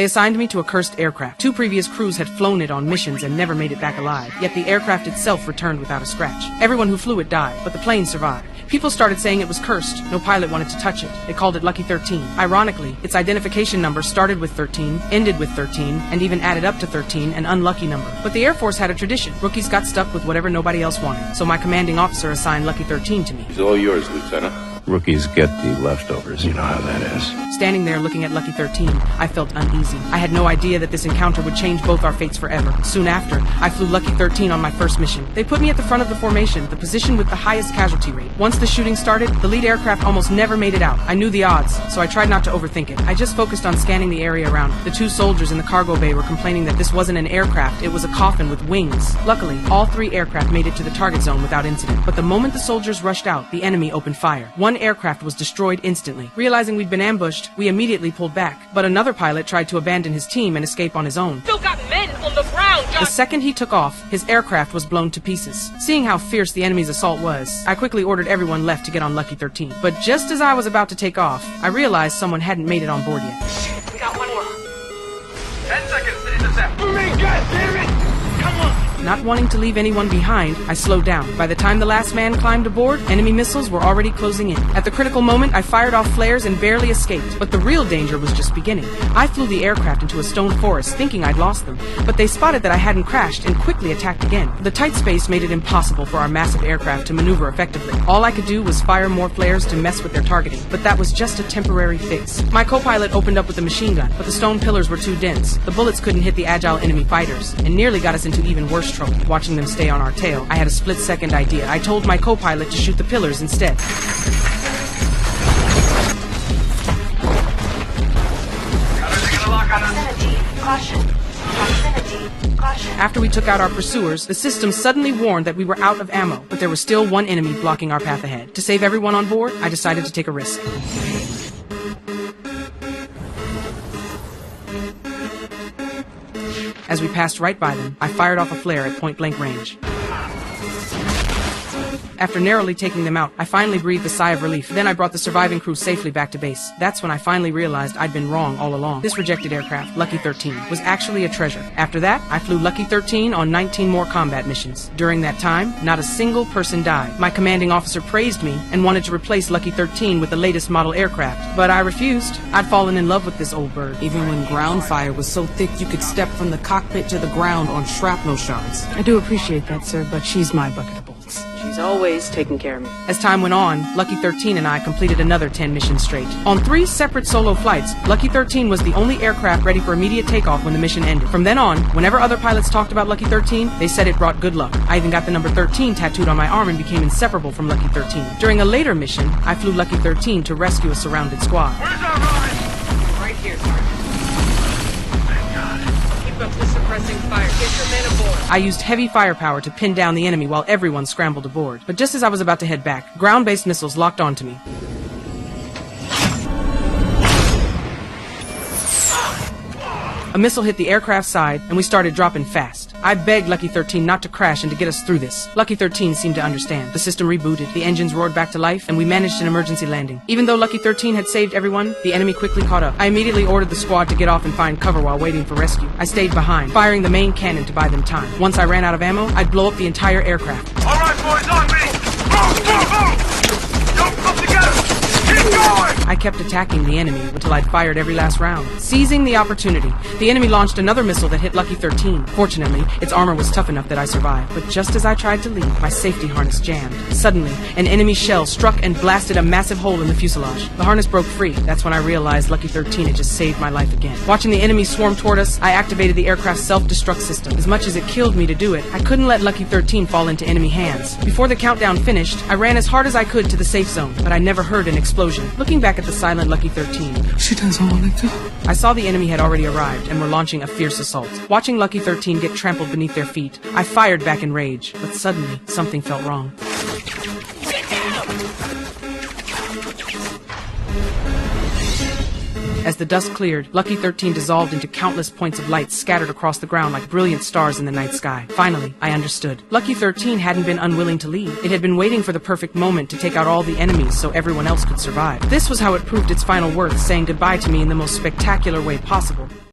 They assigned me to a cursed aircraft. 2 previous crews had flown it on missions and never made it back alive, yet the aircraft itself returned without a scratch. Everyone who flew it died, but the plane survived. People started saying it was cursed. No pilot wanted to touch it. They called it Lucky 13. Ironically, its identification number started with 13, ended with 13, and even added up to 13, an unlucky number. But the Air Force had a tradition. Rookies got stuck with whatever nobody else wanted. So my commanding officer assigned Lucky 13 to me. It's all yours, Lieutenant. Rookies get the leftovers, you know how that is. Standing there looking at Lucky 13, I felt uneasy. I had no idea that this encounter would change both our fates forever. Soon after, I flew Lucky 13 on my first mission. They put me at the front of the formation, the position with the highest casualty rate. Once the shooting started, the lead aircraft almost never made it out. I knew the odds, so I tried not to overthink it. I just focused on scanning the area around. The 2 soldiers in the cargo bay were complaining that this wasn't an aircraft, it was a coffin with wings. Luckily, all 3 aircraft made it to the target zone without incident. But the moment the soldiers rushed out, the enemy opened fire. 1 aircraft was destroyed instantly. Realizing we'd been ambushed, we immediately pulled back. But another pilot tried to abandon his team and escape on his own. Still got men on the ground, John. The second he took off, his aircraft was blown to pieces. Seeing how fierce the enemy's assault was, I quickly ordered everyone left to get on Lucky 13. But just as I was about to take off, I realized someone hadn't made it on board yet. We got one more. 10 seconds to intercept. Oh my God, damn it! Come on. Not wanting to leave anyone behind, I slowed down. By the time the last man climbed aboard, enemy missiles were already closing in. At the critical moment, I fired off flares and barely escaped. But the real danger was just beginning. I flew the aircraft into a stone forest, thinking I'd lost them. But they spotted that I hadn't crashed and quickly attacked again. The tight space made it impossible for our massive aircraft to maneuver effectively. All I could do was fire more flares to mess with their targeting. But that was just a temporary fix. My co-pilot opened up with a machine gun, but the stone pillars were too dense. The bullets couldn't hit the agile enemy fighters, and nearly got us into even worse trouble. Watching them stay on our tail, I had a split-second idea. I told my co-pilot to shoot the pillars instead. After we took out our pursuers, the system suddenly warned that we were out of ammo, but there was still 1 enemy blocking our path ahead. To save everyone on board, I decided to take a risk. As we passed right by them, I fired off a flare at point-blank range. After narrowly taking them out, I finally breathed a sigh of relief. Then I brought the surviving crew safely back to base. That's when I finally realized I'd been wrong all along. This rejected aircraft, Lucky 13, was actually a treasure. After that, I flew Lucky 13 on 19 more combat missions. During that time, not a single person died. My commanding officer praised me and wanted to replace Lucky 13 with the latest model aircraft, but I refused. I'd fallen in love with this old bird. Even when ground fire was so thick you could step from the cockpit to the ground on shrapnel shards. I do appreciate that, sir, but she's my bucket of bolts. She's always taking care of me. As time went on, Lucky 13 and I completed another 10 missions straight. On 3 separate solo flights, Lucky 13 was the only aircraft ready for immediate takeoff when the mission ended. From then on, whenever other pilots talked about Lucky 13, they said it brought good luck. I even got the number 13 tattooed on my arm and became inseparable from Lucky 13. During a later mission, I flew Lucky 13 to rescue a surrounded squad. Where's our ride? Right here, Sergeant. Keep up the suppressing fire. Get your men aboard. I used heavy firepower to pin down the enemy while everyone scrambled aboard. But just as I was about to head back, ground-based missiles locked onto me. A missile hit the aircraft's side, and we started dropping fast. I begged Lucky 13 not to crash and to get us through this. Lucky 13 seemed to understand. The system rebooted, the engines roared back to life, and we managed an emergency landing. Even though Lucky 13 had saved everyone, the enemy quickly caught up. I immediately ordered the squad to get off and find cover while waiting for rescue. I stayed behind, firing the main cannon to buy them time. Once I ran out of ammo, I'd blow up the entire aircraft. All right, boys, on me! Move! Don't come together! Keep going! I kept attacking the enemy until I'd fired every last round. Seizing the opportunity, the enemy launched another missile that hit Lucky 13. Fortunately, its armor was tough enough that I survived. But just as I tried to leave, my safety harness jammed. Suddenly, an enemy shell struck and blasted a massive hole in the fuselage. The harness broke free. That's when I realized Lucky 13 had just saved my life again. Watching the enemy swarm toward us, I activated the aircraft's self-destruct system. As much as it killed me to do it, I couldn't let Lucky 13 fall into enemy hands. Before the countdown finished, I ran as hard as I could to the safe zone, but I never heard an explosion. Looking back at the silent Lucky 13, She doesn't want to go. I saw the enemy had already arrived and were launching a fierce assault. Watching Lucky 13 get trampled beneath their feet, I fired back in rage, but suddenly something felt wrong. As the dust cleared, Lucky 13 dissolved into countless points of light scattered across the ground like brilliant stars in the night sky. Finally, I understood. Lucky 13 hadn't been unwilling to leave. It had been waiting for the perfect moment to take out all the enemies so everyone else could survive. This was how it proved its final worth, saying goodbye to me in the most spectacular way possible.